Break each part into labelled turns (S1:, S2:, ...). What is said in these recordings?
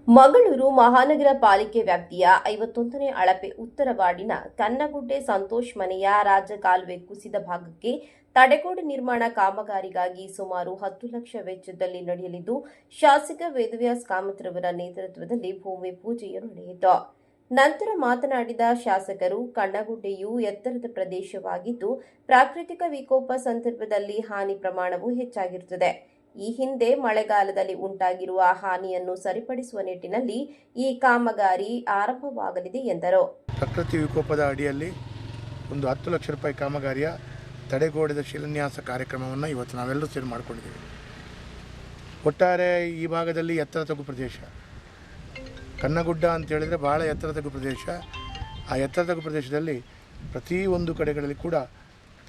S1: ಮಂಗಳೂರು ಮಹಾನಗರ ಪಾಲಿಕೆ ವ್ಯಾಪ್ತಿಯ 51ನೇ ಅಳತೆ ಉತ್ತರ ವಾರ್ಡಿನ ಕನ್ನಗುಡ್ಡೆ ಸಂತೋಷ್ ಮನೆಯ ರಾಜಕಾಲುವೆ ಕುಸಿದ ಭಾಗಕ್ಕೆ ತಡೆಗೋಡೆ ನಿರ್ಮಾಣ ಕಾಮಗಾರಿಗಾಗಿ ಸುಮಾರು 10 ಲಕ್ಷ ವೆಚ್ಚದಲ್ಲಿ ನಡೆಯಲಿದ್ದು, ಶಾಸಕ ವೇದವ್ಯಾಸ್ ಕಾಮತ್ರವರ ನೇತೃತ್ವದಲ್ಲಿ ಭೂಮಿ ಪೂಜೆಯು ನಡೆಯಿತು. ನಂತರ ಮಾತನಾಡಿದ ಶಾಸಕರು, ಕನ್ನಗುಡ್ಡೆಯು ಎತ್ತರದ ಪ್ರದೇಶವಾಗಿದ್ದು, ಪ್ರಾಕೃತಿಕ ವಿಕೋಪ ಸಂದರ್ಭದಲ್ಲಿ ಹಾನಿ ಪ್ರಮಾಣವು ಹೆಚ್ಚಾಗಿರುತ್ತದೆ. ಈ ಹಿಂದೆ ಮಳೆಗಾಲದಲ್ಲಿ ಉಂಟಾಗಿರುವ ಹಾನಿಯನ್ನು ಸರಿಪಡಿಸುವ ನಿಟ್ಟಿನಲ್ಲಿ ಈ ಕಾಮಗಾರಿ ಆರಂಭವಾಗಲಿದೆ ಎಂದರು.
S2: ಪ್ರಕೃತಿ ವಿಕೋಪದ ಅಡಿಯಲ್ಲಿ ಒಂದು 10 ಲಕ್ಷ ರೂಪಾಯಿ ಕಾಮಗಾರಿಯ ತಡೆಗೋಡೆದ ಶಿಲಾನ್ಯಾಸ ಕಾರ್ಯಕ್ರಮವನ್ನು ಇವತ್ತು ನಾವೆಲ್ಲರೂ ಸೇರಿ ಮಾಡಿಕೊಂಡಿದ್ದೀವಿ. ಒಟ್ಟಾರೆ ಈ ಭಾಗದಲ್ಲಿ ಎತ್ತರ ತಗ್ಗು ಪ್ರದೇಶ, ಕನ್ನಗುಡ್ಡ ಅಂತ ಹೇಳಿದರೆ ಭಾಳ ಎತ್ತರ ತಗ್ಗು ಪ್ರದೇಶ. ಆ ಎತ್ತರ ತಗ್ಗು ಪ್ರದೇಶದಲ್ಲಿ ಪ್ರತಿಯೊಂದು ಕಡೆಗಳಲ್ಲಿ ಕೂಡ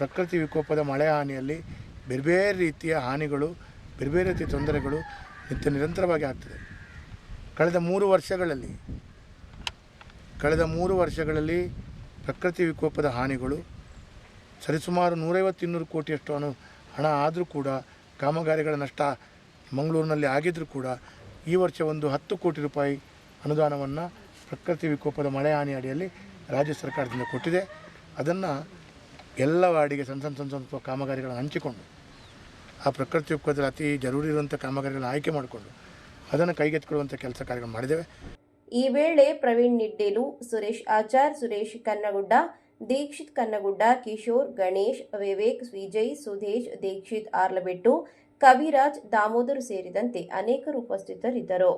S2: ಪ್ರಕೃತಿ ವಿಕೋಪದ ಮಳೆ ಹಾನಿಯಲ್ಲಿ ಬೇರೆ ಬೇರೆ ರೀತಿಯ ಹಾನಿಗಳು, ಬೇರೆ ಬೇರೆ ರೀತಿಯ ತೊಂದರೆಗಳು ನಿರಂತರವಾಗಿ ಆಗ್ತದೆ. ಕಳೆದ 3 ವರ್ಷಗಳಲ್ಲಿ ಪ್ರಕೃತಿ ವಿಕೋಪದ ಹಾನಿಗಳು ಸರಿಸುಮಾರು 150-200 ಕೋಟಿಯಷ್ಟು ಹಣ ಆದರೂ ಕೂಡ ಕಾಮಗಾರಿಗಳ ನಷ್ಟ ಮಂಗಳೂರಿನಲ್ಲಿ ಆಗಿದ್ದರೂ ಕೂಡ ಈ ವರ್ಷ ಒಂದು 10 ಕೋಟಿ ರೂಪಾಯಿ ಅನುದಾನವನ್ನು ಪ್ರಕೃತಿ ವಿಕೋಪದ ಮಳೆ ಹಾನಿ ಅಡಿಯಲ್ಲಿ ರಾಜ್ಯ ಸರ್ಕಾರದಿಂದ ಕೊಟ್ಟಿದೆ. ಅದನ್ನು ಎಲ್ಲ ವಾರ್ಡಿಗೆ ಸಣ್ಣ ಕಾಮಗಾರಿಗಳನ್ನು ಹಂಚಿಕೊಂಡು ಆ ಪ್ರಕೃತಿ ವಿಕೋಪದಲ್ಲಿ ಅತಿ ಜರೂರಿ ಇರುವಂಥ ಕಾಮಗಾರಿಗಳನ್ನು ಆಯ್ಕೆ ಮಾಡಿಕೊಂಡು ಅದನ್ನು ಕೈಗೆತ್ತಿಕೊಳ್ಳುವಂಥ ಕೆಲಸ ಕಾರ್ಯಗಳು ಮಾಡಿದ್ದೇವೆ.
S1: ಈ ವೇಳೆ ಪ್ರವೀಣ್ ನಿಡ್ಡೇಲು, ಸುರೇಶ್ ಆಚಾರ್, ಸುರೇಶ್ ಕನ್ನಗುಡ್ಡ, ದೀಕ್ಷಿತ್ ಕನ್ನಗುಡ್ಡ, ಕಿಶೋರ್, ಗಣೇಶ್, ವಿವೇಕ್, ವಿಜಯ್, ಸುಧೇಶ್, ದೀಕ್ಷಿತ್ ಆರ್ಲಬೆಟ್ಟು, ಕವಿರಾಜ್, ದಾಮೋದರ್ ಸೇರಿದಂತೆ ಅನೇಕರು ಉಪಸ್ಥಿತರಿದ್ದರು.